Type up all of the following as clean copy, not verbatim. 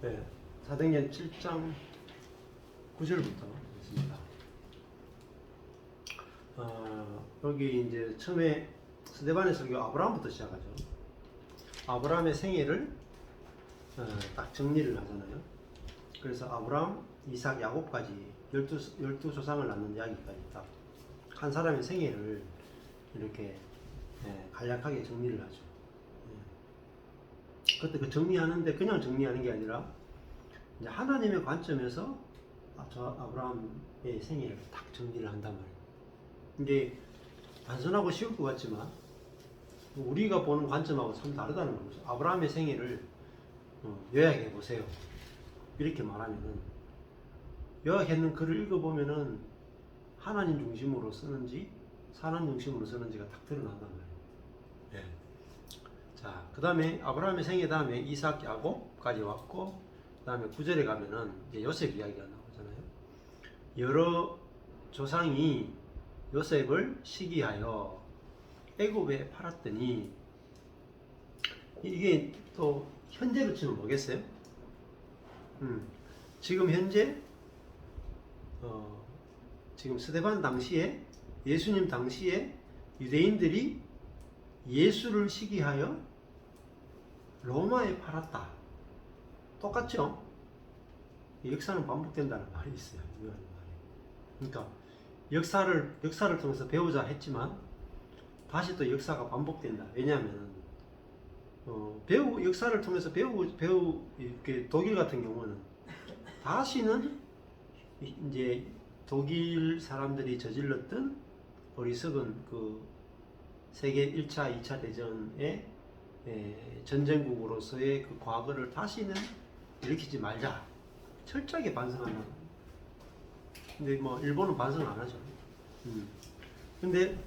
네, 사도행전 7장 9절부터 있습니다. 여기 이제 처음에 스데반의 설교 아브라함부터 시작하죠. 아브라함의 생애를 딱 정리를 하잖아요. 그래서 아브라함, 이삭, 야곱까지 12 조상을 낳는 이야기까지 딱 한 사람의 생애를 이렇게 간략하게 정리를 하죠. 그때 그 정리하는데 그냥 정리하는 게 아니라 이제 하나님의 관점에서 저 아브라함의 생애를 딱 정리를 한단 말이에요. 이게 단순하고 쉬울 것 같지만 우리가 보는 관점하고 참 다르다는 거죠. 아브라함의 생애를 요약해 보세요. 이렇게 말하면은 요약했는 글을 읽어보면은 하나님 중심으로 쓰는지 사람 중심으로 쓰는지가 딱 드러난단 말이에요. 네. 자, 그 다음에 아브라함의 생애 다음에 이삭, 야곱까지 왔고, 그 다음에 9절에 가면은 이제 요셉 이야기가 나오잖아요. 여러 조상이 요셉을 시기하여 애굽에 팔았더니, 이게 또 현재로 치면 뭐겠어요? 지금 현재 지금 스데반 당시에 예수님 당시에 유대인들이 예수를 시기하여 로마에 팔았다. 똑같죠? 역사는 반복된다는 말이 있어요. 그러니까 역사를 통해서 배우자 했지만 다시 또 역사가 반복된다. 왜냐하면 역사를 통해서 이렇게 독일 같은 경우는 다시는 이제 독일 사람들이 저질렀던 어리석은 그 세계 1차, 2차 대전의 전쟁국으로서의 그 과거를 다시는 일으키지 말자. 철저하게 반성한다. 근데 뭐 일본은 반성 안 하죠. 근데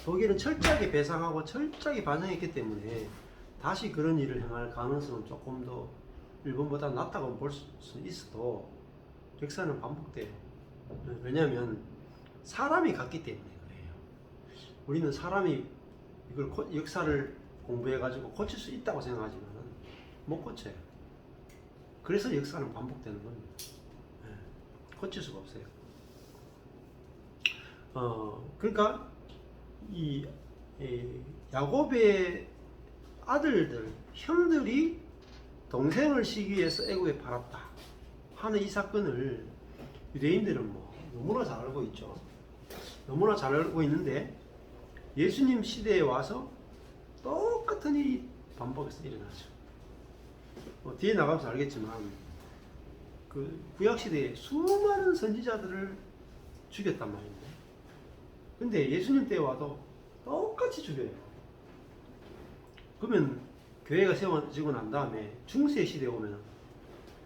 독일은 철저하게 배상하고 철저하게 반성했기 때문에 다시 그런 일을 행할 가능성은 조금 더 일본보다 낮다고 볼 수 있어도 역사는 반복돼요. 왜냐하면 사람이 같기 때문에 그래요. 우리는 사람이 이걸 역사를 공부해가지고 고칠 수 있다고 생각하지만 못 고쳐요. 그래서 역사는 반복되는 겁니다. 고칠 수가 없어요. 그러니까 이 야곱의 아들들, 형들이 동생을 시기해서 애굽에 팔았다 하는 이 사건을 유대인들은 뭐 너무나 잘 알고 있죠. 너무나 잘 알고 있는데 예수님 시대에 와서 똑같은 일이 반복해서 일어나죠. 뒤에 나가면서 알겠지만 그 구약 시대에 수많은 선지자들을 죽였단 말입니다. 근데 예수님 때 와도 똑같이 죽여요. 그러면 교회가 세워지고 난 다음에 중세 시대에 오면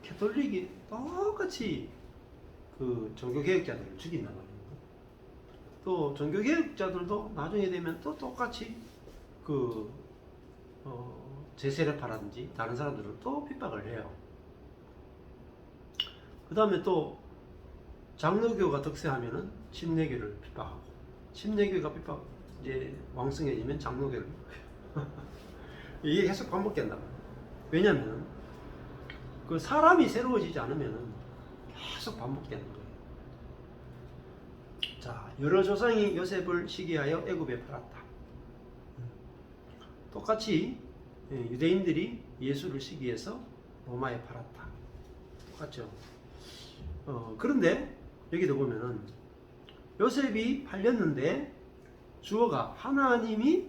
캐톨릭이 똑같이 그 종교개혁자들을 죽인단 말이에요. 또 종교개혁자들도 나중에 되면 또 똑같이 그 제세례파라든지 다른 사람들을 또 핍박을 해요. 그 다음에 또 장로교가 득세하면은 침례교를 핍박하고, 침례교가 이제 왕성해지면 장로교를 이게 계속 반복된다. 왜냐면 그 사람이 새로워지지 않으면 계속 반복되는 거예요. 자, 여러 조상이 요셉을 시기하여 애굽에 팔았다. 똑같이 유대인들이 예수를 시기해서 로마에 팔았다. 똑같죠. 그런데 여기도 보면은 요셉이 팔렸는데 주어가 하나님이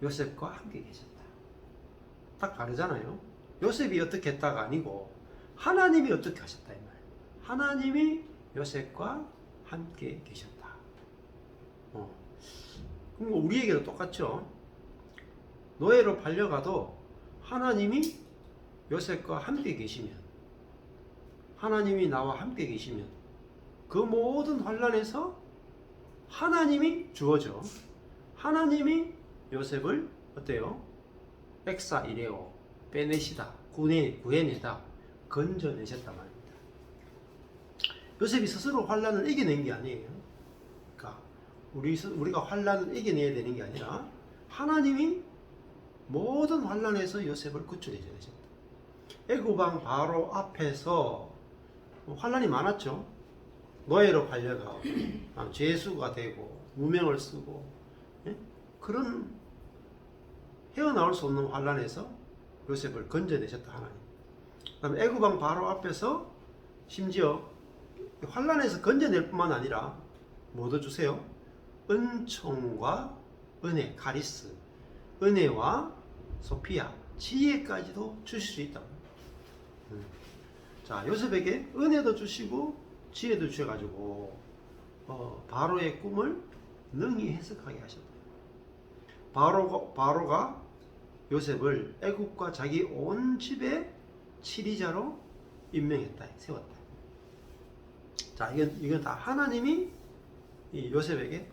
요셉과 함께 계셨다. 딱 다르잖아요. 요셉이 어떻게 했다가 아니고 하나님이 어떻게 하셨다 이 말이에요. 하나님이 요셉과 함께 계셨다. 그럼 우리에게도 똑같죠. 노예로 팔려가도 하나님이 요셉과 함께 계시면, 하나님이 나와 함께 계시면 그 모든 환난에서 하나님이 주어져. 하나님이 요셉을 어때요? 엑사 이레오 빼내시다, 구해내다, 건져내셨단 말입니다. 요셉이 스스로 환난을 이겨낸 게 아니에요. 그러니까 우리가 환난을 이겨내야 되는 게 아니라 하나님이 모든 환난에서 요셉을 구출해 주셨다. 애굽왕 바로 앞에서 환란이 많았죠. 노예로 팔려가고 죄수가 되고 무명을 쓰고, 예? 그런 헤어나올 수 없는 환란에서 요셉을 건져내셨다 하나님. 그다음에 애굽왕 바로 앞에서 심지어 환란에서 건져낼 뿐만 아니라 뭐 더 주세요? 은총과 은혜, 카리스, 은혜와 소피아, 지혜까지도 주실 수 있다. 자, 요셉에게 은혜도 주시고 지혜도 주셔가지고 바로의 꿈을 능히 해석하게 하셨다. 바로가 요셉을 애굽과 자기 온 집의 치리자로 임명했다, 세웠다. 자, 이건 다 하나님이 이 요셉에게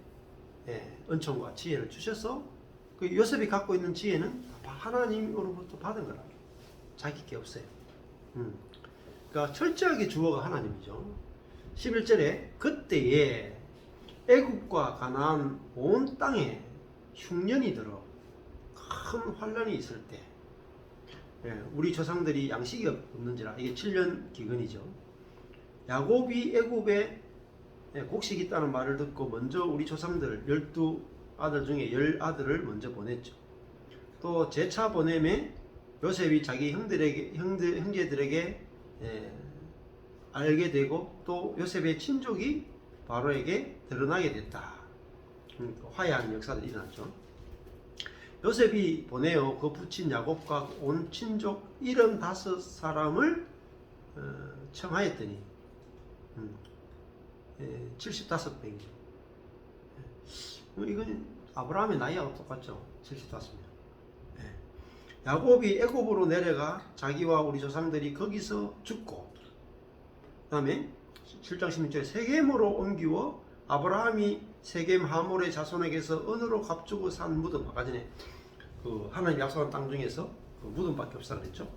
은총과 지혜를 주셔서 그 요셉이 갖고 있는 지혜는 하나님으로부터 받은 거라. 자기 게 없어요. 그러니까 철저하게 주어가 하나님이죠. 11절에 그때에 애굽과 가나안 온 땅에 흉년이 들어 큰 환란이 있을 때, 우리 조상들이 양식이 없는지라, 이게 7년 기근이죠. 야곱이 애굽에 곡식이 있다는 말을 듣고 먼저 우리 조상들 12아들 중에 10아들을 먼저 보냈죠. 또 제차 보냄에 요셉이 자기 형제들에게 알게 되고, 또 요셉의 친족이 바로에게 드러나게 됐다. 화해하는 역사들이 일어났죠. 요셉이 보내어 그 부친 야곱과 온 친족 75사람을 청하였더니 75명이죠. 이건 아브라함의 나이하고 똑같죠. 75명. 야곱이 애굽으로 내려가 자기와 우리 조상들이 거기서 죽고, 그 다음에 7장 16절에 세겜으로 옮기워 아브라함이 세겜 하몰의 자손에게서 은으로 값주고 산 무덤, 아까 전에 그 하나님 약속한 땅 중에서 그 무덤밖에 없다 그랬죠.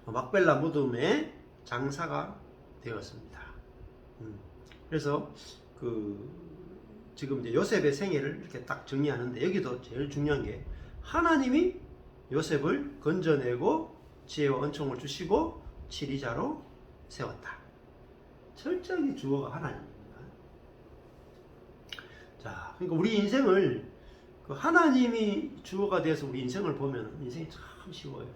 막벨라 무덤에 장사가 되었습니다. 그래서 지금 이제 요셉의 생애를 이렇게 딱 정리하는데, 여기도 제일 중요한 게 하나님이 요셉을 건져내고 지혜와 은총을 주시고 치리자로 세웠다. 철저하게 주어가 하나님입니다. 자, 그러니까 우리 인생을 그 하나님이 주어가 되어서 우리 인생을 보면 인생이 참 쉬워요.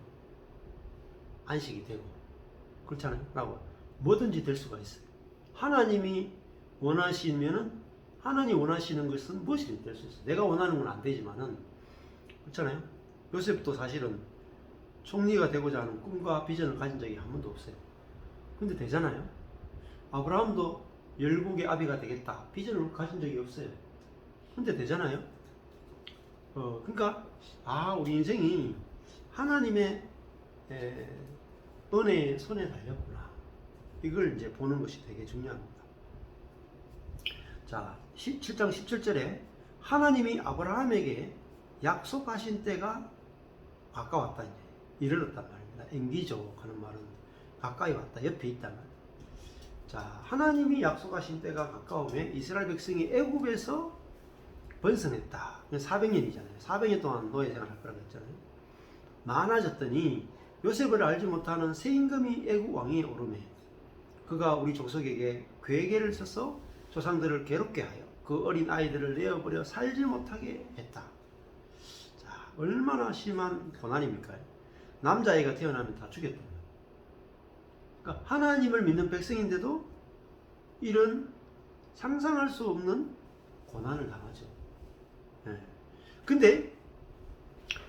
안식이 되고, 그렇잖아요. 라고 뭐든지 될 수가 있어요. 하나님이 원하시면은, 하나님이 원하시는 것은 무엇이든 될 수 있어요. 내가 원하는 건 안 되지만은, 그렇잖아요. 요셉도 사실은 총리가 되고자 하는 꿈과 비전을 가진 적이 한 번도 없어요. 근데 되잖아요. 아브라함도 열국의 아비가 되겠다, 비전을 가진 적이 없어요. 근데 되잖아요. 그러니까 우리 인생이 하나님의 은혜의 손에 달렸구나, 이걸 이제 보는 것이 되게 중요합니다. 자, 7장 17절에 하나님이 아브라함에게 약속하신 때가 가까웠다, 이제 이르렀단 말입니다. 엔기조 하는 말은 가까이 왔다, 옆에 있단 말이에요. 자, 하나님이 약속하신 때가 가까우면 이스라엘 백성이 애굽에서 번성했다. 400년이잖아요. 400년 동안 노예 생활할 거라고 했잖아요. 많아졌더니 요셉을 알지 못하는 세임금이 애굽 왕위에 오르매 그가 우리 족속에게 괴계를 써서 조상들을 괴롭게 하여 그 어린 아이들을 내어버려 살지 못하게 했다. 자, 얼마나 심한 고난입니까? 남자아이가 태어나면 다 죽였다. 그러니까 하나님을 믿는 백성인데도 이런 상상할 수 없는 고난을 당하죠. 근데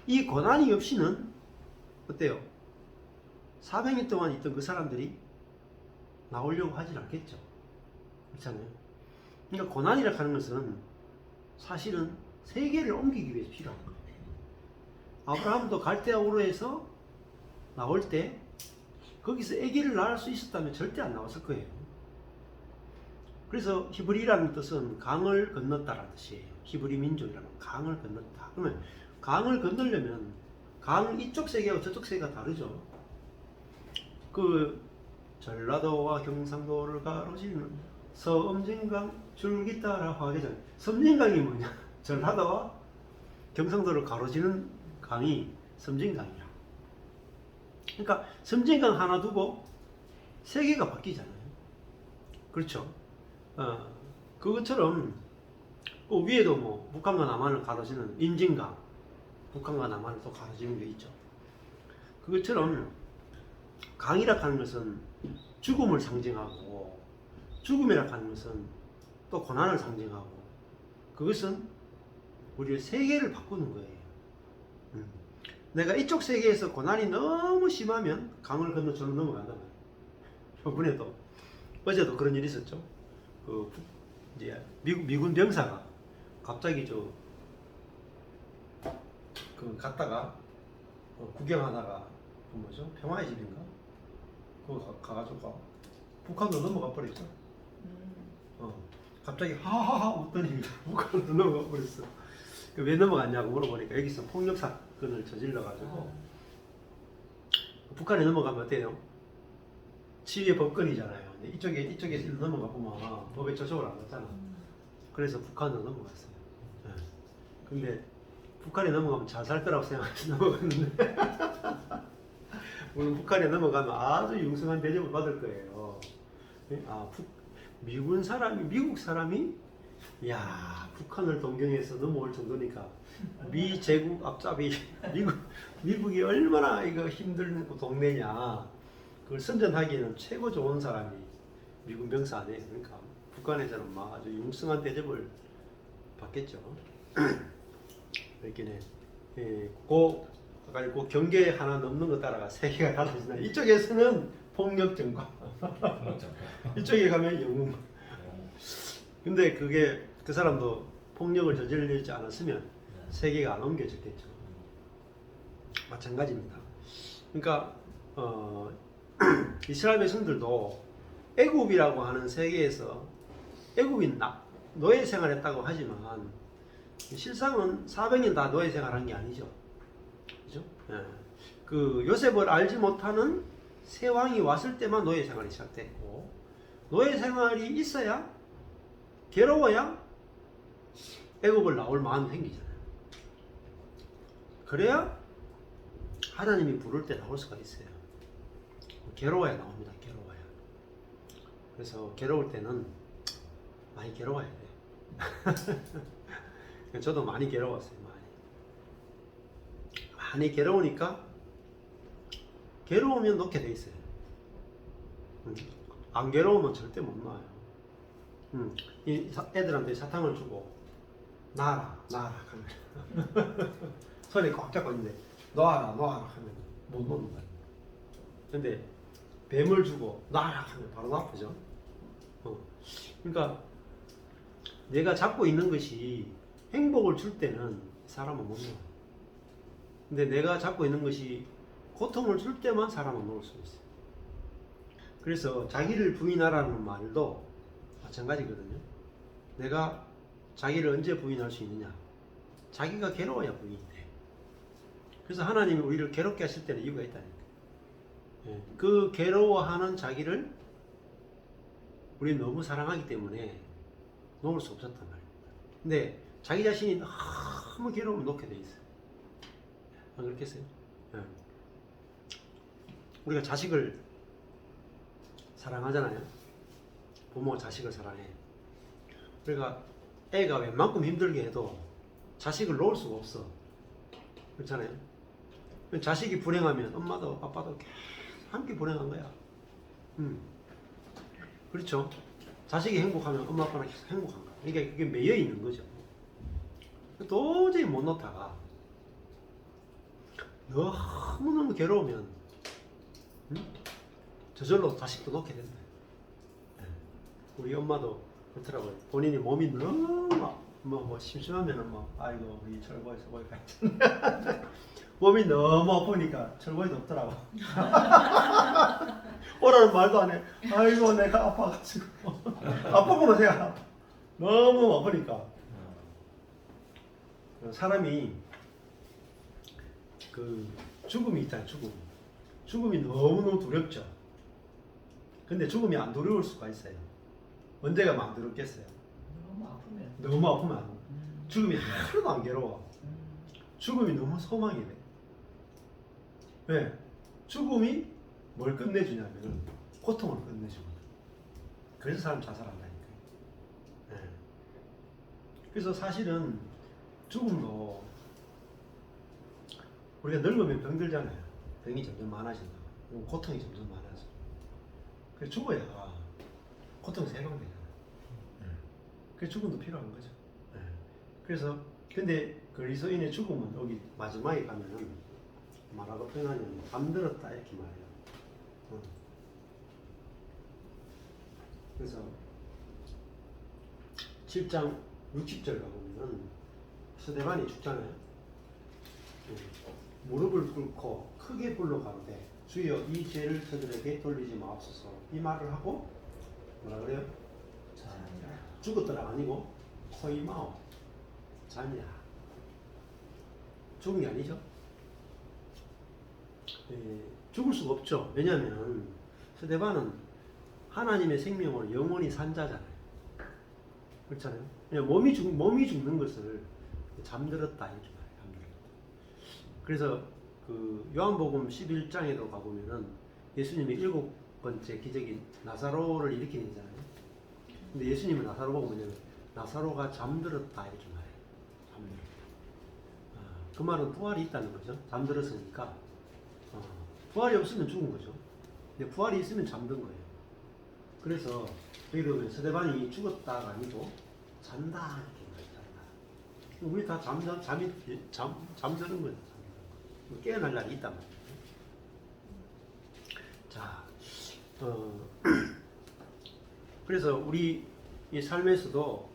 이 고난이 없이는 어때요? 400년 동안 있던 그 사람들이 나오려고 하진 않겠죠. 그렇잖아요. 그러니까 고난이라 하는 것은 사실은 세계를 옮기기 위해서 필요한 거예요. 아브라함도 갈대아 우르에서 나올 때 거기서 아기를 낳을 수 있었다면 절대 안 나왔을 거예요. 그래서 히브리라는 뜻은 강을 건넜다라는 뜻이에요. 히브리 민족이라는 강을 건넜다. 그러면 강을 건너려면 강 이쪽 세계와 저쪽 세계가 다르죠. 그 전라도와 경상도를 가로지르는 섬진강 줄기 따라 화개장. 섬진강이 뭐냐? 전라도와 경상도를 가로지르는 강이 섬진강이야. 그러니까 섬진강 하나 두고 세계가 바뀌잖아요. 그렇죠? 그것처럼 그 위에도 뭐 북한과 남한을 가로지는 임진강, 북한과 남한을 또 가로지는 게 있죠. 그것처럼 강이라 하는 것은 죽음을 상징하고, 죽음이라 하는 것은 또 고난을 상징하고, 그것은 우리의 세계를 바꾸는 거예요. 내가 이쪽 세계에서 고난이 너무 심하면 강을 건너 저로 넘어간단 말이에요. 이번에도 어제도 그런 일이 있었죠. 그 이제 미군 병사가 갑자기 그 갔다가 구경하다가 그 뭐죠? 평화의 집인가? 그거 가가지고 북한으로 넘어가 버렸죠. 갑자기 하하하 웃더니 북한으로 넘어가 버렸어. 왜 넘어갔냐고 물어보니까 여기서 폭력 사건을 저질러가지고 북한에 넘어가면 어때요? 치유의 법권이잖아요. 이쪽에서 넘어가 보면 법에 저쪽으로 안 갔잖아. 그래서 북한으로 넘어갔어요. 네. 근데 북한에 넘어가면 잘 살 거라고 생각해서 넘어갔는데 물론 북한에 넘어가면 아주 융성한 대접을 받을 거예요. 미국 사람이 야 북한을 동경해서 넘어올 정도니까 미 제국 앞잡이 미국이 얼마나 이거 힘든 동네냐. 그걸 선전하기에는 최고 좋은 사람이 미군 병사 아니에요. 그러니까 북한에서는 막 아주 융성한 대접을 받겠죠. 그렇긴 해. 아까 그 경계 하나 넘는 거 따라가 세계가 달라지나. 이쪽에서는 폭력 전과, 이쪽에 가면 영웅. 근데 그게 그 사람도 폭력을 저지르지 않았으면 세계가 안 옮겨졌겠죠. 마찬가지입니다. 그러니까 이스라엘 백성들도 애굽이라고 하는 세계에서 애굽인 노예 생활했다고 하지만 실상은 400년 다 노예 생활한 게 아니죠. 그죠? 예. 그 요셉을 알지 못하는 새 왕이 왔을 때만 노예 생활이 시작됐고, 노예 생활이 있어야 괴로워야 애굽을 나올 마음이 생기잖아요. 그래야 하나님이 부를 때 나올 수가 있어요. 괴로워야 나옵니다. 괴로워야. 그래서 괴로울 때는 많이 괴로워야 돼. 저도 많이 괴로웠어요. 많이 괴로우니까 괴로우면 놓게 돼 있어요. 안 괴로우면 절대 못 놔요. 이 애들한테 사탕을 주고 놔라 하면 손에 꽉 잡고 있는데 놔라 하면 못 놓는 거예요. 근데 뱀을 주고 놔라 하면 바로 아프죠. 그러니까 내가 잡고 있는 것이 행복을 줄 때는 사람은 못 놓아요. 근데 내가 잡고 있는 것이 고통을 줄 때만 사람은 놓을 수 있어요. 그래서 자기를 부인하라는 말도 마찬가지거든요. 내가 자기를 언제 부인할 수 있느냐? 자기가 괴로워야 부인이 돼. 그래서 하나님이 우리를 괴롭게 하실 때는 이유가 있다니까. 그 괴로워하는 자기를 우리는 너무 사랑하기 때문에 놓을 수 없었단 말이에요. 근데 자기 자신이 너무 괴로우면 놓게 돼 있어요. 안 그렇겠어요? 우리가 자식을 사랑하잖아요. 부모가 자식을 사랑해. 그러니까 애가 웬만큼 힘들게 해도 자식을 놓을 수가 없어. 그렇잖아요. 자식이 불행하면 엄마도 아빠도 함께 불행한 거야. 그렇죠. 자식이 행복하면 엄마 아빠는 계속 행복한 거야. 그러니까 그게 매여 있는 거죠. 도저히 못 놓다가 너무너무 괴로우면 저절로 자식도 놓게 된다. 우리 엄마도 그렇더라고요. 본인이 몸이 너무 뭐 심심하면은 아이고 우리 철거에서 거기 갔잖아. 몸이 너무 아프니까 철거에도 없더라고. 오라는 말도 안 해. 아이고 내가 아파가지고 아프구나 제가 너무 아프니까. 사람이 그 죽음이 있잖아요. 죽음이 너무너무 두렵죠. 근데 죽음이 안 두려울 수가 있어요. 언제가 안 두렵겠어요. 너무 아프면 안 돼. 죽음이 하나도 안 괴로워. 죽음이 너무 소망이 돼. 왜? 죽음이 뭘 끝내주냐면 고통을 끝내주거든. 그래서 사람 자살한다니까요. 네. 그래서 사실은 죽음도 우리가 늙으면 병들잖아요. 병이 점점 많아진다. 고통이 점점 많아져. 그래서 죽어야 고통에서 해방되잖아요. 그래서 죽음도 필요한 거죠. 네. 그래서 근데 그리스도인의 죽음은 여기 마지막에 가면은 뭐라고 표현하냐면 잠들었다 이렇게 말해요. 그래서 7장 60절 가보면은 스데반이 죽잖아요. 무릎을 꿇고 크게 불러 가로되 주여 이 죄를 저들에게 돌리지 마옵소서. 이 말을 하고 뭐라 그래요? 죽었더라 아니고 코이마오 잠이야. 죽은 게 아니죠. 죽을 수가 없죠. 왜냐하면 스데반은 하나님의 생명으로 영원히 산 자잖아요. 그렇잖아요. 그냥 몸이 죽는 것을 잠들었다 이렇게 말해요. 잠들었다. 그래서 그 요한복음 11장에도 가보면은 예수님이 7번째 기적인 나사로를 일으키는 거잖아요. 근데 예수님은 나사로 보고 뭐냐면 나사로가 잠들었다 이렇게 말해요. 잠들었다. 그 말은 부활이 있다는 거죠. 잠들었으니까. 부활이 없으면 죽은 거죠. 근데 부활이 있으면 잠든 거예요. 그래서 여기 보면 스데반이 죽었다가 아니고 잔다 이렇게 말해요. 잔다. 우리 다 잠드는 거예요. 깨어날 날이 있단 말이에요. 자, 그래서 우리 이 삶에서도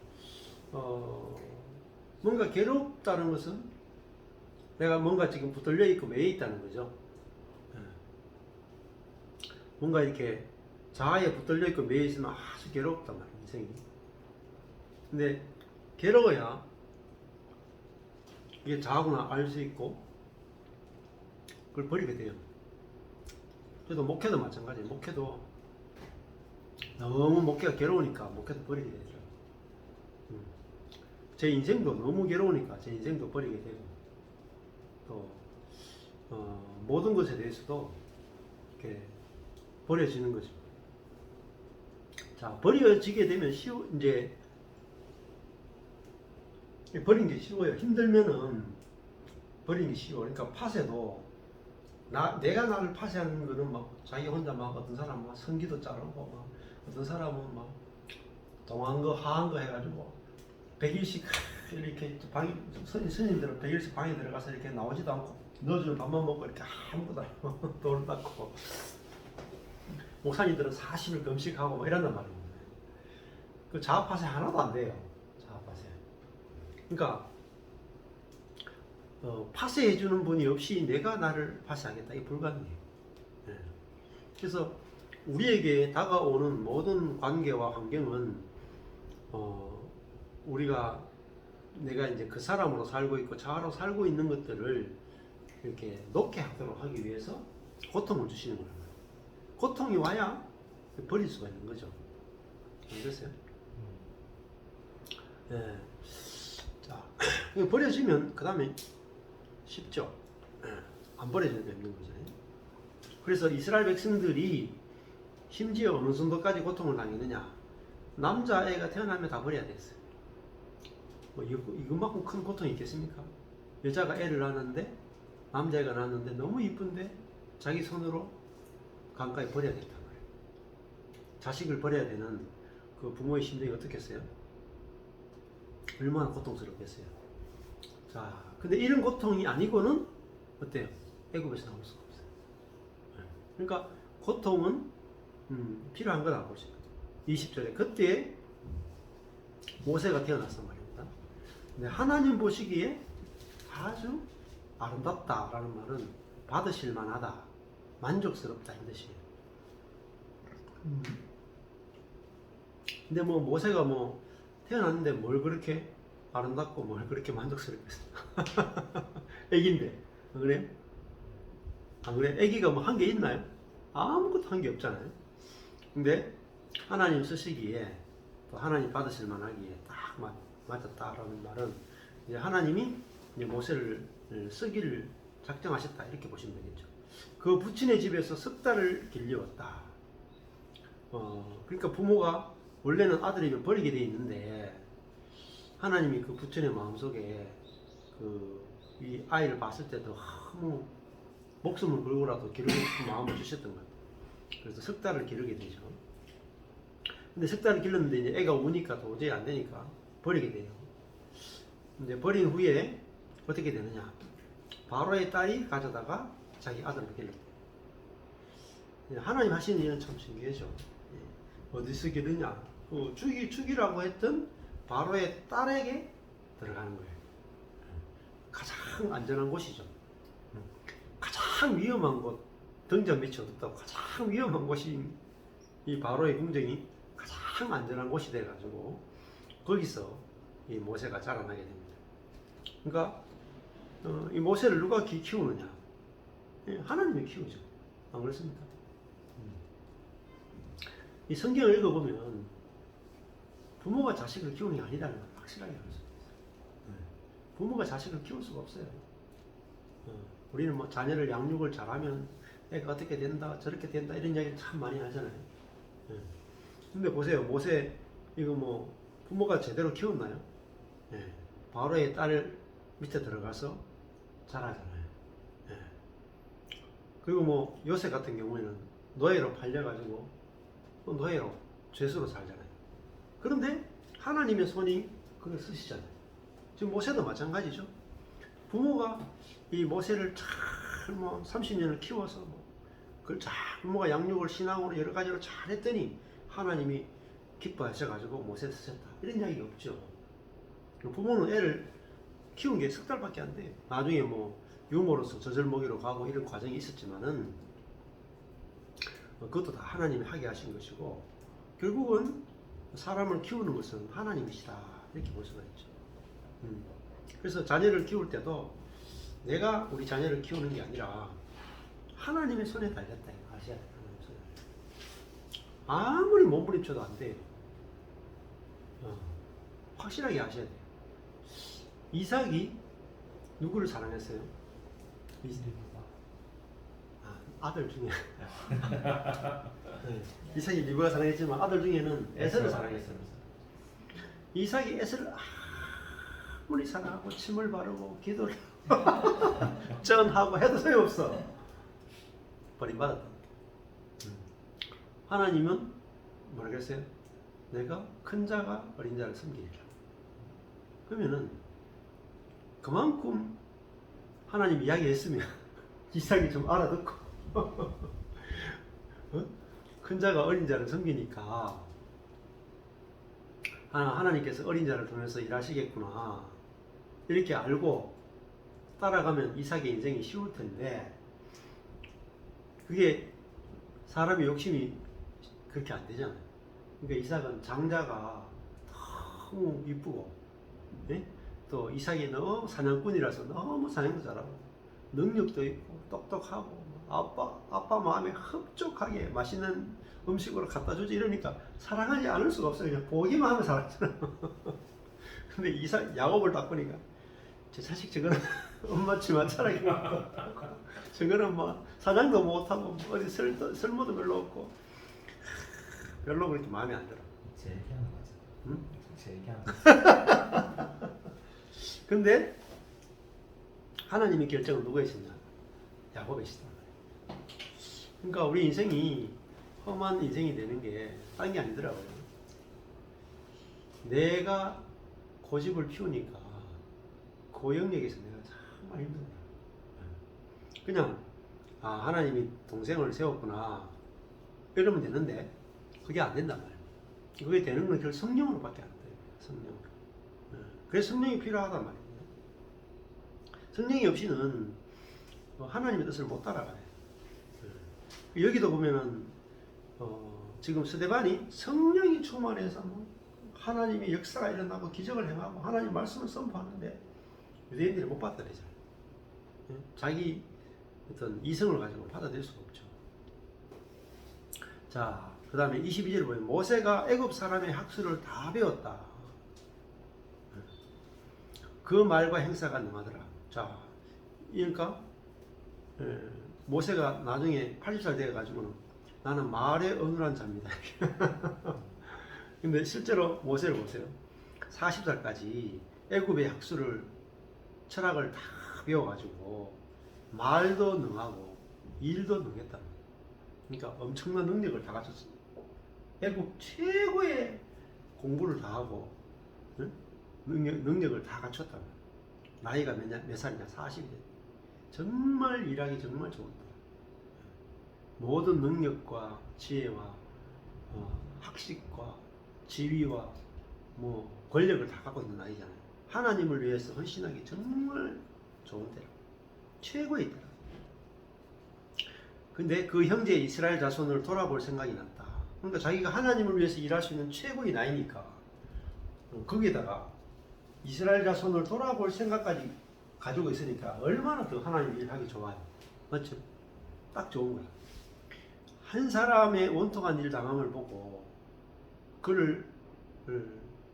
뭔가 괴롭다는 것은 내가 뭔가 지금 붙들려 있고 매여 있다는 거죠. 뭔가 이렇게 자아에 붙들려 있고 매여 있으면 아주 괴롭단 말이에요, 인생이. 근데 괴로워야 이게 자아구나 알 수 있고 그걸 버리게 돼요. 그래도 목회도 마찬가지예요. 목회도 너무 목회가 괴로우니까 목회도 버리게 되죠. 제 인생도 너무 괴로우니까 제 인생도 버리게 되고 또 모든 것에 대해서도 이렇게 버려지는 거죠. 자, 버려지게 되면 이제 버리는 게 쉬워요. 힘들면은 버리는 게 쉬워. 그러니까 파쇄도 내가 나를 파쇄하는 거는 막 자기 혼자 막 어떤 사람은 막 성기도 자르고 막 어떤 사람은 막 동한 거 하한 거 해가지고 100일씩 이렇게 스님들은 100일씩 방에 들어가서 이렇게 나오지도 않고 넣어주는 밥만 먹고 이렇게 아무것도 안 하고 돌 닦고 목사님들은 40일 금식하고 뭐 이런단 말이에요. 그 자아파쇄 하나도 안 돼요. 자아파쇄. 그러니까 파쇄해주는 분이 없이 내가 나를 파쇄하겠다. 이게 불가능해요. 네. 그래서 우리에게 다가오는 모든 관계와 환경은 우리가 내가 이제 그 사람으로 살고 있고 자아로 살고 있는 것들을 이렇게 놓게 하도록 하기 위해서 고통을 주시는 거예요. 고통이 와야 버릴 수가 있는 거죠. 알겠어요? 네. 자, 버려지면 그 다음에 쉽죠. 안 버려지면 없는 거죠. 그래서 이스라엘 백성들이 심지어 어느 정도까지 고통을 당했느냐? 남자애가 태어나면 다 버려야 됐어요. 뭐 이것만큼 큰 고통이 있겠습니까? 여자가 애를 낳았는데 남자애가 낳았는데 너무 이쁜데 자기 손으로 강가에 버려야 된단 말이에요. 자식을 버려야 되는 그 부모의 심정이 어떻겠어요? 얼마나 고통스럽겠어요. 자, 근데 이런 고통이 아니고는 어때요? 애굽에서 나올 수가 없어요. 그러니까 고통은 필요한 거다 보시면 20절에 그때 모세가 태어났단 말입니다. 근데 하나님 보시기에 아주 아름답다라는 말은 받으실 만하다, 만족스럽다 이 뜻이에요. 근데 뭐 모세가 뭐 태어났는데 뭘 그렇게 아름답고 뭘 그렇게 만족스럽겠어요. 애기인데 안 그래요? 안 그래? 애기가 뭐 한 게 있나요? 아무것도 한 게 없잖아요. 근데 하나님 쓰시기에 또 하나님 받으실 만하기에 딱 맞았다라는 말은 이제 하나님이 이제 모세를 쓰기를 작정하셨다 이렇게 보시면 되겠죠. 그 부친의 집에서 석 달을 길려왔다. 그러니까 부모가 원래는 아들이면 버리게 돼 있는데 하나님이 그 부친의 마음속에 이 아이를 봤을 때도 너무 목숨을 걸고라도 기르고 싶은 마음을 주셨던 거예요. 그래서 석 달을 기르게 되죠. 근데 석 달을 길렀는데 이제 애가 우니까 도저히 안 되니까 버리게 돼요. 근데 버린 후에 어떻게 되느냐? 바로의 딸이 가져다가 자기 아들을 길렀대요. 하나님 하시는 일은 참 신기하죠. 어디서 기르냐? 죽이라고 했던 바로의 딸에게 들어가는 거예요. 가장 안전한 곳이죠. 가장 위험한 곳, 등잔 밑이 어둡다고 가장 위험한 곳이 이 바로의 궁정이 가장 안전한 곳이 돼가지고 거기서 이 모세가 자라나게 됩니다. 그러니까 이 모세를 누가 키우느냐? 하나님이 키우죠. 안 그렇습니까? 이 성경을 읽어보면 부모가 자식을 키우는 게 아니라는 걸 확실하게 알 수 있어요. 부모가 자식을 키울 수가 없어요. 우리는 뭐 자녀를 양육을 잘하면 애가 어떻게 된다 저렇게 된다 이런 이야기를 참 많이 하잖아요. 근데 보세요. 모세 이거 뭐 부모가 제대로 키웠나요? 바로의 딸 밑에 들어가서 자라잖아요. 그리고 뭐 요셉 같은 경우에는 노예로 팔려가지고 노예로 죄수로 살잖아요. 그런데 하나님의 손이 그걸 쓰시잖아요. 지금 모세도 마찬가지죠. 부모가 이 모세를 잘 뭐 30년을 키워서 그걸 잘 부모가 양육을 신앙으로 여러 가지로 잘 했더니 하나님이 기뻐하셔가지고 모세 쓰셨다. 이런 이야기가 없죠. 부모는 애를 키운 게 석 달밖에 안 돼요. 나중에 뭐 유모로서 젖을먹이로 가고 이런 과정이 있었지만은 그것도 다 하나님이 하게 하신 것이고 결국은 사람을 키우는 것은 하나님이시다 이렇게 볼 수가 있죠. 그래서 자녀를 키울 때도 내가 우리 자녀를 키우는 게 아니라 하나님의 손에 달렸다 아셔야 돼요. 하나님의 손에. 아무리 몸부림쳐도 안 돼요. 확실하게 아셔야 돼요. 이삭이 누구를 사랑했어요? 아들 중에 이삭이 리브가 사랑했지만 아들 중에는 에서를 사랑했어요. 이삭이 에서를 아무리 사랑하고 침을 바르고 기도를 전하고 해도 소용없어. 버림받았다. 하나님은 뭐라 그랬어요? 내가 큰 자가 어린 자를 섬기리라. 그러면은 그만큼 하나님 이야기했으면 이삭이 좀 알아듣고 큰 자가 어린 자를 섬기니까 하나님께서 어린 자를 통해서 일하시겠구나 이렇게 알고 따라가면 이삭의 인생이 쉬울 텐데 그게 사람의 욕심이 그렇게 안 되잖아요. 그러니까 이삭은 장자가 너무 이쁘고 또 이삭이 너무 사냥꾼이라서 너무 사냥도 잘하고 능력도 있고 똑똑하고 아빠 마음에 흡족하게 맛있는 음식으로 갖다 주지 이러니까 사랑하지 않을 수가 없어요. 그냥 보기만 하면 사랑하잖아. 근데 야곱을 딱 보니까 제 자식 저거는 엄마 치마자락이 저거는 뭐 사냥도 못하고 어디 쓸모도 별로 없고 별로 그렇게 마음에 안 들어. 제 얘기하는 거죠. 응? 제 얘기하는 거죠. 근데 하나님의 결정은 누구의 시냐? 야곱의 시다. 그러니까 우리 인생이 험한 인생이 되는 게 딴 게 아니더라고요. 내가 고집을 피우니까 그 영역에서 내가 정말 힘든 거야. 그냥 하나님이 동생을 세웠구나 이러면 되는데 그게 안 된단 말이에요. 그게 되는 건 결국 성령으로밖에 안 돼요. 성령으로. 그래서 성령이 필요하단 말이에요. 성령이 없이는 하나님의 뜻을 못 따라가요. 여기도 보면은 지금 스데반이 성령이 충만해서 하나님의 역사가 일어나고 기적을 행하고 하나님 말씀을 선포하는데 유대인들이 못 받아들이잖아요. 자기 어떤 이성을 가지고 받아들일 수가 없죠. 자, 그 다음에 22절 보면 모세가 애굽 사람의 학술을 다 배웠다. 그 말과 행사가 능하더라. 자, 그러니까 모세가 나중에 80살 돼가지고는 나는 마을의 어눌한 자입니다. 근데 실제로 모세를 보세요. 40살까지 애굽의 학술을 철학을 다 배워가지고 말도 능하고 일도 능했다. 그러니까 엄청난 능력을 다 갖췄어요. 애굽 최고의 공부를 다 하고 응? 능력을 다 갖췄다. 나이가 몇 살이냐? 40이. 정말 일하기 정말 좋은 다. 모든 능력과 지혜와 학식과 지위와 뭐 권력을 다 갖고 있는 나이잖아요. 하나님을 위해서 헌신하기 정말 좋은 때라. 최고의 때라. 근데 그 형제 이스라엘 자손을 돌아볼 생각이 났다. 그러니까 자기가 하나님을 위해서 일할 수 있는 최고의 나이니까 거기에다가 이스라엘 자손을 돌아볼 생각까지 가지고 있으니까 얼마나 더 하나님 일하기 좋아요. 맞죠? 딱 좋은 거야. 한 사람의 원통한 일 당함을 보고 그를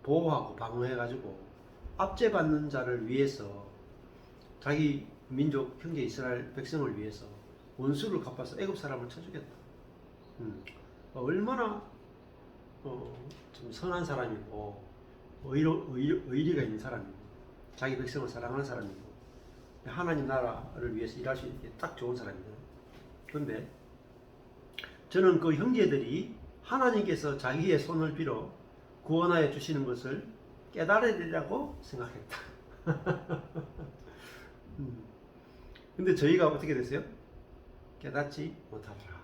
보호하고 방어해가지고 압제받는 자를 위해서 자기 민족 형제 이스라엘 백성을 위해서 원수를 갚아서 애굽 사람을 쳐주겠다. 얼마나 좀 선한 사람이고 의리가 있는 사람이고 자기 백성을 사랑하는 사람이고 하나님 나라를 위해서 일할 수 있게 딱 좋은 사람이에요. 그런데 저는 그 형제들이 하나님께서 자기의 손을 빌어 구원하여 주시는 것을 깨달아야 되라고 생각했다. 근데 저희가 어떻게 됐어요? 깨닫지 못하더라.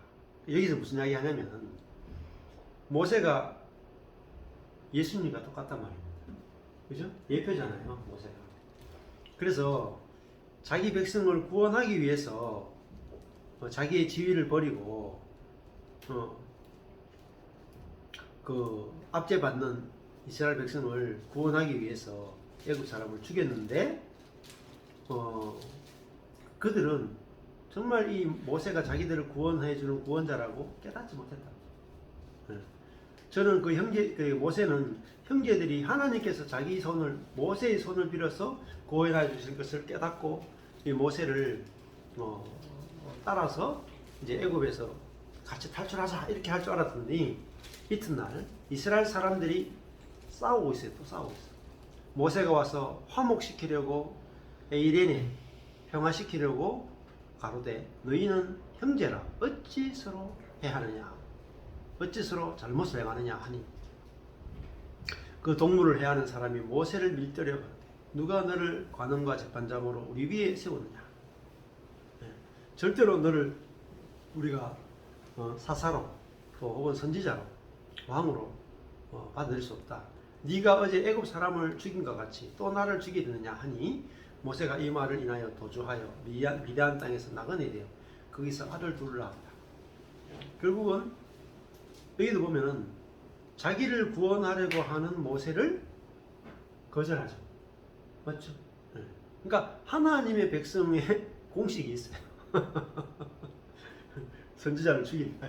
여기서 무슨 이야기 하냐면 모세가 예수님과 똑같단 말입니다. 그죠? 예표잖아요, 모세가. 그래서 자기 백성을 구원하기 위해서 자기의 지위를 버리고 그 압제받는 이스라엘 백성을 구원하기 위해서 애굽 사람을 죽였는데 그들은 정말 이 모세가 자기들을 구원해 주는 구원자라고 깨닫지 못했다. 저는 그 모세는 형제들이 하나님께서 자기 손을 모세의 손을 빌어서 구원해 주실 것을 깨닫고 이 모세를 따라서 이제 애굽에서 같이 탈출하자 이렇게 할 줄 알았더니 이튿날 이스라엘 사람들이 싸우고 있어요. 또 싸우고 있어요. 모세가 와서 화목시키려고 에이렌에 평화시키려고 가로되 너희는 형제라 어찌 서로 해하느냐 어찌 서로 잘못을 행하느냐 하니 그 동물을 해하는 사람이 모세를 밀더려 누가 너를 관원과 재판장으로 우리 위에 세웠느냐. 절대로 너를 우리가 사사로 또 혹은 선지자로 왕으로 받을 수 없다. 네가 어제 애굽 사람을 죽인 것 같이 또 나를 죽이느냐 하니 모세가 이 말을 인하여 도주하여 미디안 땅에서 나그네 되어 거기서 아들 둘을 낳았다. 결국은 여기도 보면은 자기를 구원하려고 하는 모세를 거절하죠. 맞죠? 그러니까 하나님의 백성의 공식이 있어요. 선지자를 죽인다.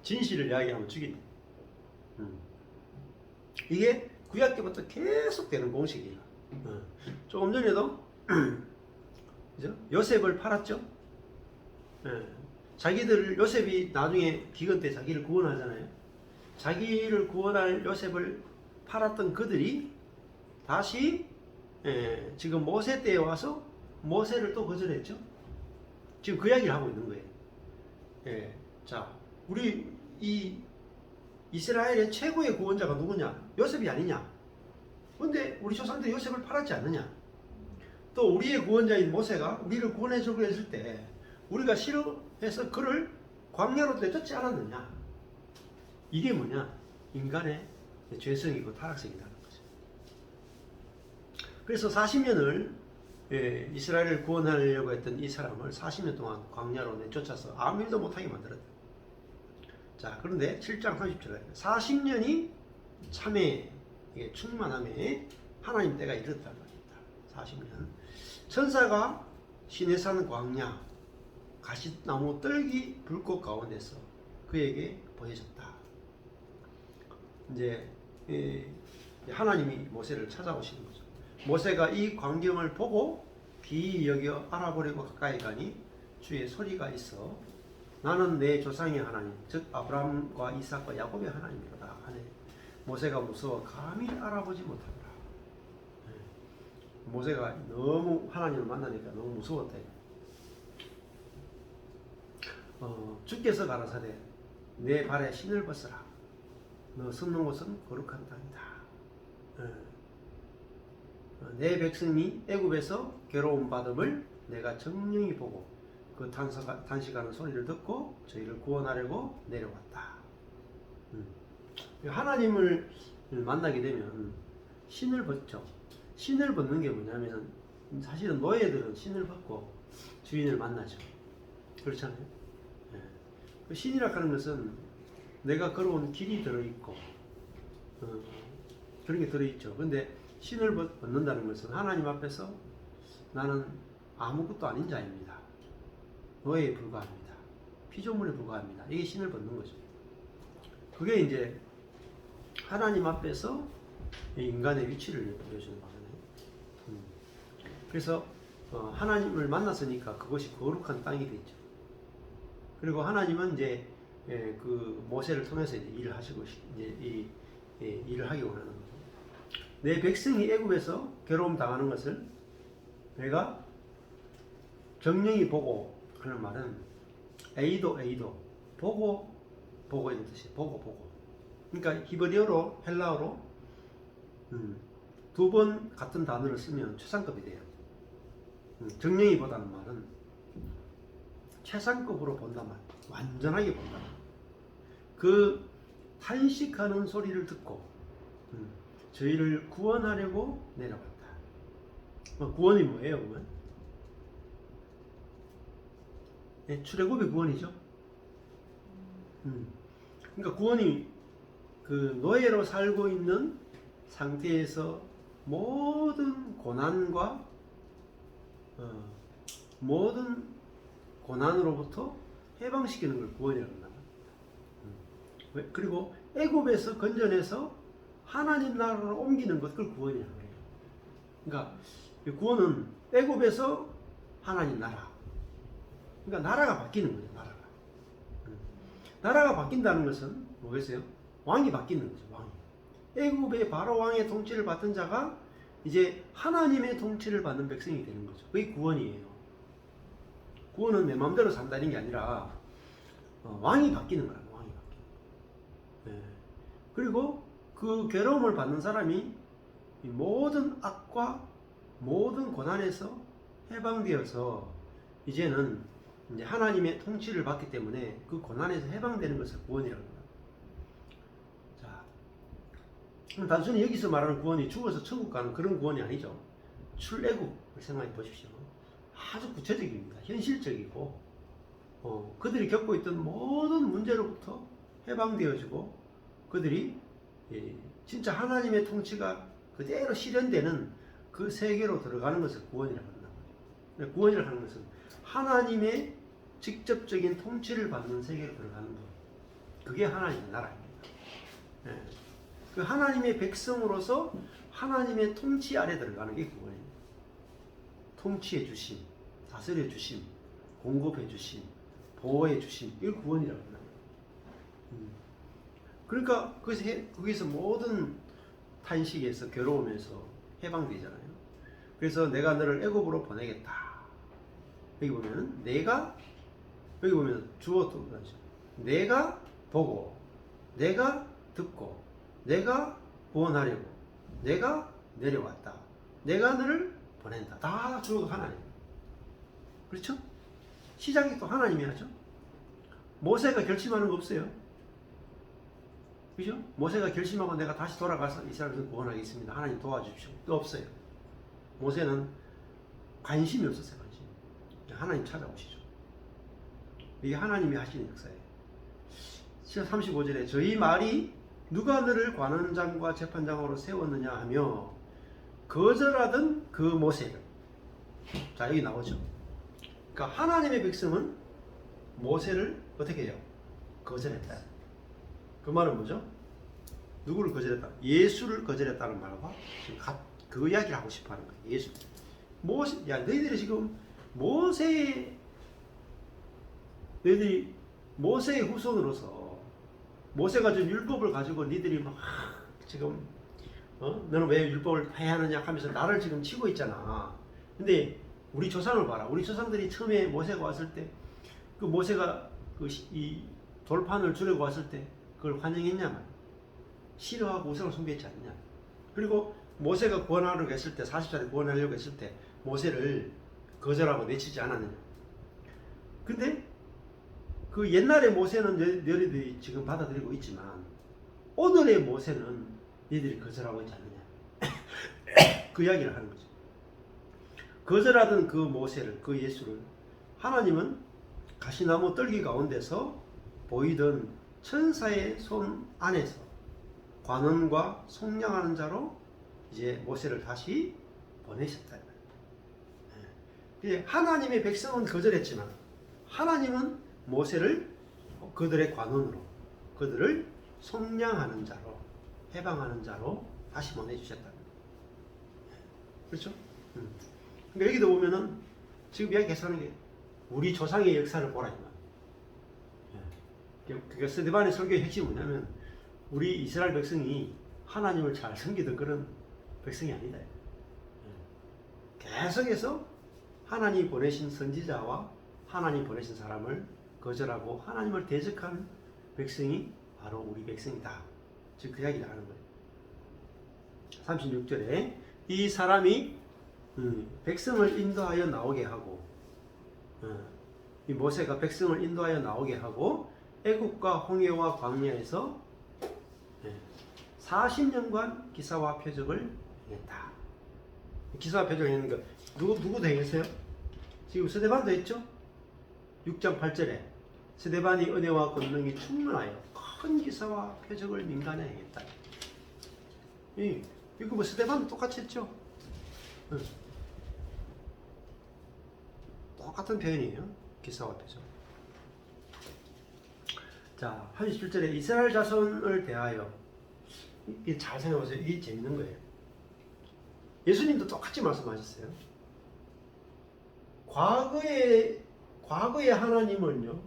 진실을 이야기하면 죽인다. 이게 구약 때부터 계속 되는 공식이에요. 조금 전에도 그죠? 요셉을 팔았죠. 자기들 요셉이 나중에 기근 때 자기를 구원하잖아요. 자기를 구원할 요셉을 팔았던 그들이 다시 지금 모세 때에 와서 모세를 또 거절했죠. 지금 그 이야기를 하고 있는 거예요. 자, 우리 이 이스라엘의 최고의 구원자가 누구냐? 요셉이 아니냐? 근데 우리 조상들 요셉을 팔았지 않느냐? 또 우리의 구원자인 모세가 우리를 구원해 주려고 했을 때 우리가 싫어해서 그를 광야로 내쫓지 않았느냐? 이게 뭐냐? 인간의 죄성이고 타락성이라는 거죠. 그래서 40년을 이스라엘을 구원하려고 했던 이 사람을 40년 동안 광야로 내쫓아서 아무 일도 못하게 만들었다. 자, 그런데 7장 30절에 40년이 참에 충만함에 하나님 때가 이르렀다는 말입니다. 40년. 천사가 시내산 광야 가시나무 떨기 불꽃 가운데서 그에게 보여졌다. 이제 하나님이 모세를 찾아오시는 거죠. 모세가 이 광경을 보고 비 여겨 알아보려고 가까이 가니 주의 소리가 있어 나는 내 조상의 하나님 즉 아브라함과 이삭과 야곱의 하나님이로다 하네. 모세가 무서워 감히 알아보지 못한다. 모세가 너무 하나님을 만나니까 너무 무서웠대. 주께서 가라사대 내 발에 신을 벗으라. 너 섰는 곳은 거룩한 땅이다. 내 백성이 애굽에서 괴로움 받음을 내가 정령히 보고 그 탄식하는 소리를 듣고 저희를 구원하려고 내려왔다. 하나님을 만나게 되면 신을 벗죠. 신을 벗는 게 뭐냐면 사실은 노예들은 신을 벗고 주인을 만나죠. 그렇잖아요. 그 신이라 하는 것은 내가 걸어온 길이 들어있고 그런 게 들어있죠. 근데 신을 벗는다는 것은 하나님 앞에서 나는 아무것도 아닌 자입니다. 노예에 불과합니다. 피조물에 불과합니다. 이게 신을 벗는 거죠. 그게 이제 하나님 앞에서 인간의 위치를 보여주는 거잖아요. 그래서 하나님을 만났으니까 그것이 거룩한 땅이 됐죠. 그리고 하나님은 이제 그 모세를 통해서 이제 일을 하시고 이제 일을 하기 원하는 거죠. 내 백성이 애굽에서 괴로움 당하는 것을 내가 정령히 보고 하는 말은 에이도 보고 이런 뜻이에요. 보고. 그러니까 히브리어로 헬라어로 두 번 같은 단어를 쓰면 최상급이 돼요. 정령히 보다는 말은 최상급으로 본단 말, 완전하게 본단 말. 그 탄식하는 소리를 듣고 저희를 구원하려고 내려갔다. 구원이 뭐예요, 그러면? 네, 출애굽의 구원이죠. 그러니까 구원이 그 노예로 살고 있는 상태에서 모든 고난과 모든 고난으로부터 해방시키는 걸 구원이라고 합니다. 그리고 애굽에서 건져내서 하나님 나라로 옮기는 것 그걸 구원이라고 해요. 그러니까 구원은 애굽에서 하나님 나라. 그러니까 나라가 바뀌는 거예요. 나라가 바뀐다는 것은 뭐겠어요? 왕이 바뀌는 거죠. 왕이. 애굽의 바로 왕의 통치를 받던 자가 이제 하나님의 통치를 받는 백성이 되는 거죠. 그게 구원이에요. 구원은 내 마음대로 산다는 게 아니라 왕이 바뀌는 거야. 왕이 바뀌는. 그리고 그 괴로움을 받는 사람이 모든 악과 모든 고난에서 해방되어서 이제는 이제 하나님의 통치를 받기 때문에 그 고난에서 해방되는 것을 구원이라고 합니다. 자, 단순히 여기서 말하는 구원이 죽어서 천국 가는 그런 구원이 아니죠. 출애굽을 생각해 보십시오. 아주 구체적입니다. 현실적이고 그들이 겪고 있던 모든 문제로부터 해방되어지고 그들이 진짜 하나님의 통치가 그대로 실현되는 그 세계로 들어가는 것을 구원이라고 한다. 구원이라고 하는 것은 하나님의 직접적인 통치를 받는 세계로 들어가는 것. 그게 하나님의 나라입니다. 그 하나님의 백성으로서 하나님의 통치 아래 들어가는 게 구원입니다. 통치해 주심, 다스려 주심, 공급해 주심, 보호해 주심, 이걸 구원이라고 합니다. 그러니까 거기서 모든 탄식에서 괴로움에서 해방되잖아요. 그래서 내가 너를 애굽으로 보내겠다. 여기 보면은 여기 보면 주어 또 그러죠. 내가 보고, 내가 듣고, 내가 구원하려고, 내가 내려왔다. 내가 너를 보낸다. 다 주어가 하나님. 그렇죠? 시작이 또 하나님이 하죠. 모세가 결심하는 거 없어요. 그죠? 모세가 결심하고 내가 다시 돌아가서 이스라엘을 구원하겠습니다. 하나님 도와주십시오. 또 없어요. 모세는 관심이 없었어요. 관심. 하나님 찾아오시죠. 이게 하나님이 하시는 역사예요. 35절에 저희 말이 누가 너를 관원장과 재판장으로 세웠느냐 하며 거절하던 그 모세를. 자, 여기 나오죠. 그러니까 하나님의 백성은 모세를 어떻게 해요? 거절했다. 그 말은 뭐죠? 누구를 거절했다? 예수를 거절했다는 말과 그 이야기를 하고 싶어 하는 거예요. 예수. 너희들이 지금 모세의 너희들이 모세의 후손으로서 모세가 준 율법을 가지고 니들이 막 지금 너는 왜 율법을 폐하느냐 하면서 나를 지금 치고 있잖아. 근데 우리 조상을 봐라. 우리 조상들이 처음에 모세가 왔을 때 그 모세가 이 돌판을 주려고 왔을 때 그걸 환영했냐 말이야. 싫어하고 우상을 숭배했지 않느냐. 그리고 모세가 구원하려고 했을 때 40살에 구원하려고 했을 때 모세를 거절하고 내치지 않았느냐. 근데 그 옛날의 모세는 너희들이 지금 받아들이고 있지만 오늘의 모세는 너희들이 거절하고 있지 않느냐. 그 이야기를 하는 거죠. 거절하던 그 모세를, 그 예수를 하나님은 가시나무 뜰기 가운데서 보이던 천사의 손 안에서 관원과 속량하는 자로 이제 모세를 다시 보내셨다. 하나님의 백성은 거절했지만 하나님은 모세를 그들의 관원으로, 그들을 속량하는 자로, 해방하는 자로 다시 보내주셨다. 그렇죠? 그러니까 여기도 보면은 지금 이야기하는 게 우리 조상의 역사를 보라 이 말. 그러니까 스데반의 설교의 핵심이 뭐냐면 우리 이스라엘 백성이 하나님을 잘 섬기던 그런 백성이 아니다. 계속해서 하나님 보내신 선지자와 하나님 보내신 사람을 거절하고 하나님을 대적한 백성이 바로 우리 백성이다. 즉 그 이야기를 하는 거예요. 36절에 이 사람이 백성을 인도하여 나오게 하고 이 모세가 백성을 인도하여 나오게 하고 애국과 홍해와 광야에서 40년간 기사와 표적을 행했다. 기사와 표적을 했는 거 누구도 행했어요? 지금 스데반도 했죠? 6장 8절에 스데반이 은혜와 권능이 충만하여 큰 기사와 표적을 민간에 행했다. 이거 뭐 스데반도 똑같이 했죠? 똑같은 표현이에요. 기사와 표적. 자, 37절에 이스라엘 자손을 대하여 이게 잘 생각해보세요. 이게 재밌는 거예요. 예수님도 똑같이 말씀하셨어요. 과거의 하나님은요,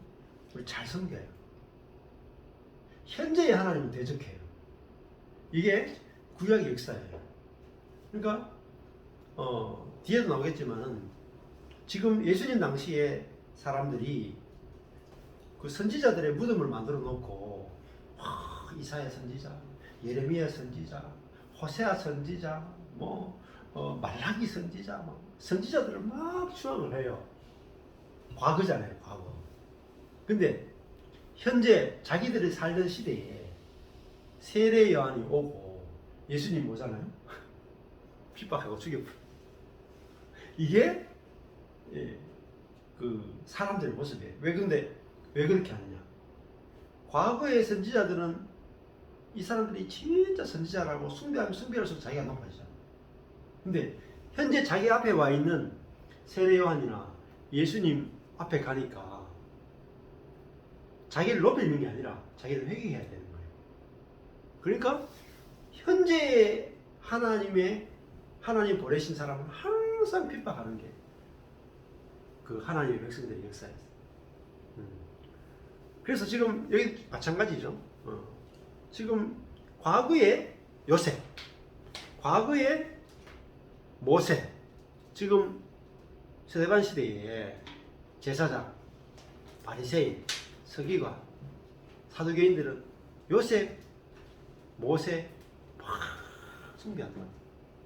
우리 잘 섬겨요. 현재의 하나님은 대적해요. 이게 구약의 역사예요. 그러니까 뒤에도 나오겠지만은 지금 예수님 당시에 사람들이 그 선지자들의 무덤을 만들어 놓고 이사야 선지자, 예레미야 선지자, 호세아 선지자, 말라기 선지자, 선지자들을 막 추앙을 해요. 과거잖아요, 과거. 근데 현재 자기들이 살던 시대에 세례 요한이 오고 예수님 뭐잖아요? 핍박하고 죽여버려. 이게 그 사람들의 모습이에요. 왜 그렇게 하느냐? 과거의 선지자들은 이 사람들이 진짜 선지자라고 숭배하면 숭배할수록 자기가 높아지잖아. 근데 현재 자기 앞에 와 있는 세례 요한이나 예수님 앞에 가니까 자기를 높이는 게 아니라 자기를 회개해야 되는 거예요. 그러니까 현재 하나님 보내신 사람은 항상 핍박하는 게 그 하나님의 백성들의 역사였어요. 그래서 지금 여기 마찬가지죠. 지금 과거의 요셉, 과거의 모세, 지금 스데반 시대에 제사장, 바리새인, 서기관, 사두개인들은 요셉, 모세 막 숭배하는 거야.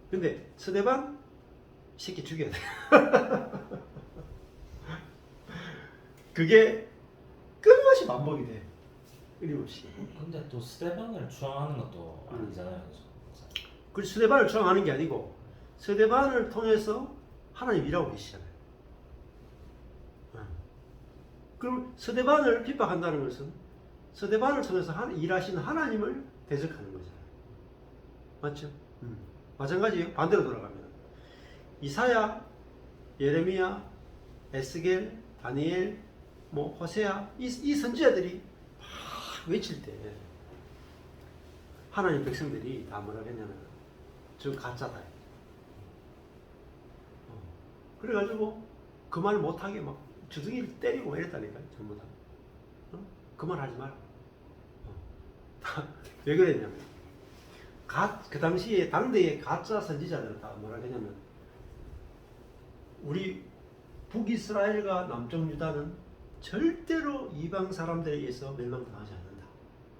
근데 스데반 새끼 죽여야 돼. 그게 끊임없이 반복이 돼. 끊임없이. 근데 또 스데반을 추앙하는 것도 아니잖아요. 그 스데반을 추앙하는 게 아니고 스데반을 통해서 하나님 일하고 계시잖아요. 그럼 스데반을 핍박한다는 것은 스데반을 통해서 일하시는 하나님을 대적하는 거잖아요. 맞죠? 마찬가지예요. 반대로 돌아가면 이사야, 예레미야, 에스겔, 다니엘, 호세아 이 선지자들이 막 외칠 때 하나님 백성들이 다 뭐라고 했냐면 저 가짜다. 그래가지고 그 말 못하게 막 주둥이를 때리고 이랬다니까요. 전부 다. 그 말 하지 마라. 왜 그랬냐면 그 당시에 당대의 가짜 선지자들은 다 뭐라 했냐면 우리 북이스라엘과 남쪽 유다는 절대로 이방 사람들에 의해서 멸망당하지 않는다.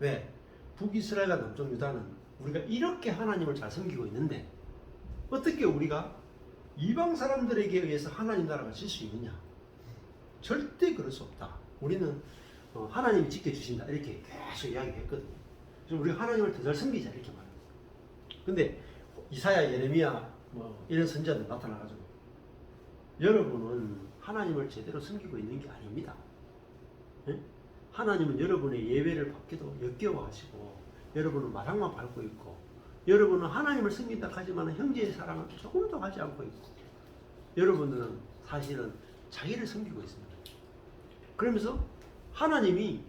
왜? 북이스라엘과 남쪽 유다는 우리가 이렇게 하나님을 잘 섬기고 있는데 어떻게 우리가 이방 사람들에게 의해서 하나님 나라가 질 수 있느냐? 절대 그럴 수 없다. 우리는 하나님이 지켜주신다. 이렇게 계속 이야기했거든요. 그래서 우리가 하나님을 더 잘 섬기자. 이렇게 말합니다. 근데 이사야, 예레미야 이런 선지자들 나타나가지고 여러분은 하나님을 제대로 섬기고 있는 게 아닙니다. 예? 하나님은 여러분의 예배를 받기도 역겨워하시고 여러분은 마당만 밟고 있고 여러분은 하나님을 섬긴다 하지만 형제의 사랑을 조금도 하지 않고 있고 여러분들은 사실은 자기를 섬기고 있습니다. 그러면서 하나님이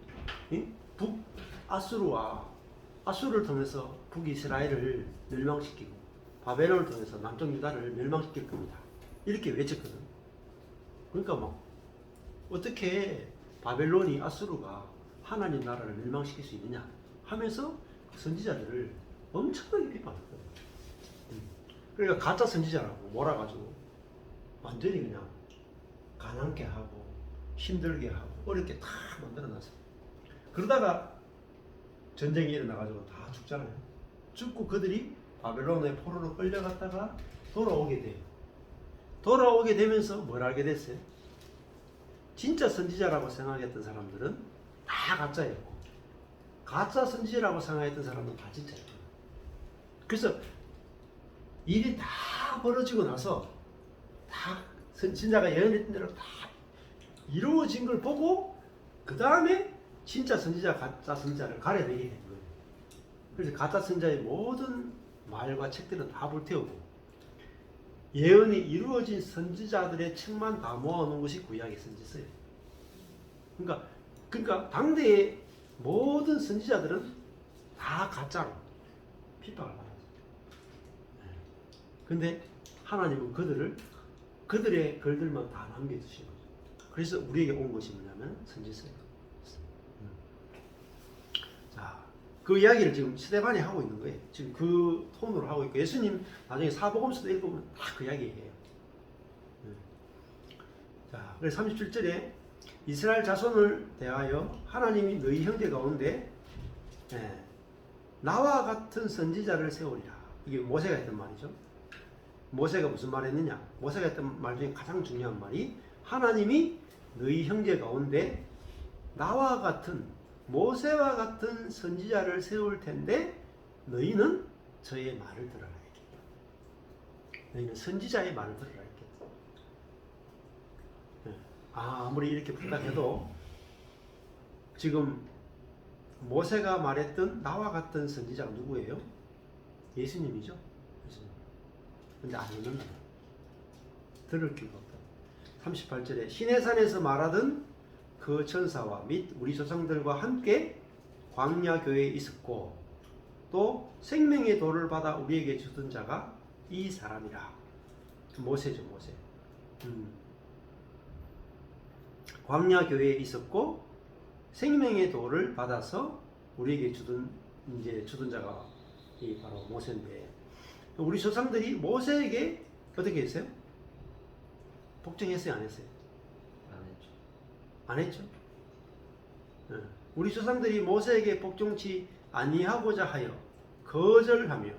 아수르를 통해서 북이스라엘을 멸망시키고 바벨론을 통해서 남쪽 유다를 멸망시킬 겁니다. 이렇게 외쳤거든. 그러니까 막 어떻게 바벨론이 아수르가 하나님 나라를 멸망시킬 수 있느냐 하면서 그 선지자들을 엄청나게 비판했거든. 그러니까 가짜 선지자라고 몰아가지고 완전히 그냥 가난케 하고 힘들게 하고 어렵게 다 만들어놨어요. 그러다가 전쟁이 일어나가지고 다 죽잖아요. 죽고 그들이 바벨론의 포로로 끌려갔다가 돌아오게 돼요. 돌아오게 되면서 뭘 알게 됐어요? 진짜 선지자라고 생각했던 사람들은 다 가짜였고 가짜 선지자라고 생각했던 사람은 다 진짜였고 그래서 일이 다 벌어지고 나서 다 선지자가 예언했던 대로 다 이루어진 걸 보고 그 다음에 진짜 선지자 가짜 선지자를 가려내게 된 거예요. 그래서 가짜 선지자의 모든 말과 책들은 다 불태우고 예언이 이루어진 선지자들의 책만 다 모아놓은 것이 구약의 선지서예요. 그러니까 당대의 모든 선지자들은 다 가짜로 핍박을 받았어요. 근데 하나님은 그들의 글들만 다 남겨두신 거죠. 그래서 우리에게 온 것이 뭐냐면 선지서예요. 자, 그 이야기를 지금 스데반이 하고 있는 거예요. 지금 그 톤으로 하고 있고 예수님 나중에 사복음서도 읽으면 다 그 이야기예요. 자, 그래서 37절에 이스라엘 자손을 대하여 하나님이 너희 형제 가운데 나와 같은 선지자를 세우리라. 이게 모세가 했던 말이죠. 모세가 무슨 말 했느냐? 모세가 했던 말 중에 가장 중요한 말이 하나님이 너희 형제 가운데 나와 같은 모세와 같은 선지자를 세울 텐데 너희는 저의 말을 들어라. 너희는 선지자의 말을 들어라. 아무리 이렇게 부탁해도 지금 모세가 말했던 나와 같은 선지자가 누구예요? 예수님이죠. 예수님. 근데 안 읽는다. 들을 기가 없다. 38절에 시내산에서 말하던 그 천사와 및 우리 조상들과 함께 광야 교회에 있었고 또 생명의 도를 받아 우리에게 주던 자가 이 사람이라. 모세죠, 모세. 광야 교회에 있었고 생명의 도를 받아서 우리에게 주던 자가 이 바로 모세인데 우리 조상들이 모세에게 어떻게 했어요? 복종했어요, 안 했어요? 안 했죠. 우리 조상들이 모세에게 복종치 아니하고자 하여 거절하며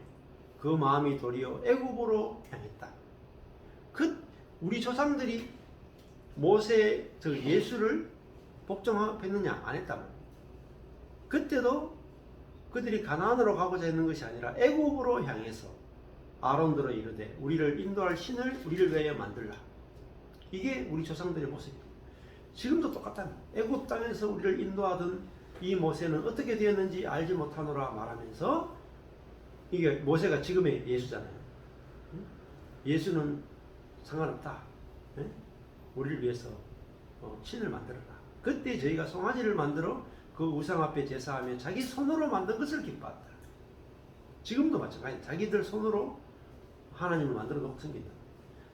그 마음이 도리어 애굽으로 향했다. 우리 조상들이 모세 예수를 복종했느냐? 안 했단 말이에요. 그때도 그들이 가나안으로 가고자 했는 것이 아니라 애굽으로 향해서 아론들어 이르되 우리를 인도할 신을 우리를 위하여 만들라. 이게 우리 조상들의 모습입니다. 지금도 똑같다. 애굽 땅에서 우리를 인도하던 이 모세는 어떻게 되었는지 알지 못하노라 말하면서 이게 모세가 지금의 예수잖아요. 예수는 상관없다. 우리를 위해서 신을 만들어라. 그때 저희가 송아지를 만들어 그 우상 앞에 제사하며 자기 손으로 만든 것을 기뻐한다. 지금도 마찬가지. 자기들 손으로 하나님을 만들어 놓고 섬긴다.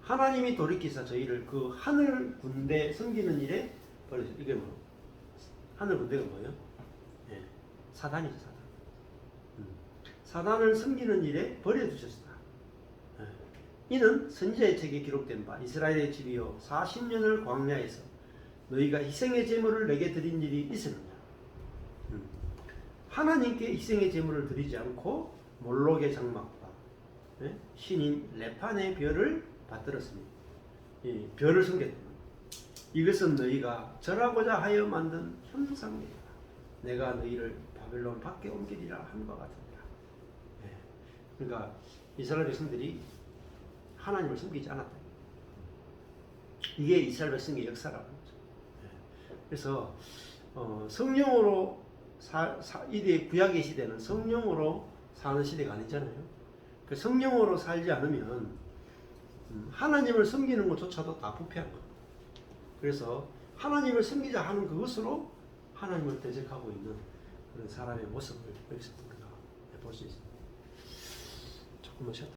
하나님이 돌이키사 저희를 그 하늘 군대 섬기는 일에 버리셨다. 이게 뭐 하늘 군대가 뭐예요? 예, 사단이죠, 사단. 사단을 섬기는 일에 버려두셨다. 예. 이는 선지자의 책에 기록된 바 이스라엘의 집이여 40년을 광야에서 너희가 희생의 제물을 내게 드린 일이 있었느냐. 하나님께 희생의 제물을 드리지 않고 몰록의 장막과 예? 신인 레판의 별을 받들었으니 이 별을 섬겼다. 이것은 너희가 절하고자 하여 만든 형상이다. 내가 너희를 바벨론 밖에 옮기리라 한 것 같습니다. 예. 그러니까 이스라엘 백성들이 하나님을 섬기지 않았다. 이게 이스라엘 백성의 역사라고 하죠. 예. 그래서 성령으로 이 구약의 시대는 성령으로 사는 시대가 아니잖아요. 그 성령으로 살지 않으면 하나님을 섬기는 것조차도 다 부패한 겁니다. 그래서 하나님을 섬기자 하는 그것으로 하나님을 대적하고 있는 그런 사람의 모습을 여기서 우리가 볼 수 있습니다. 조금만 쉬었다.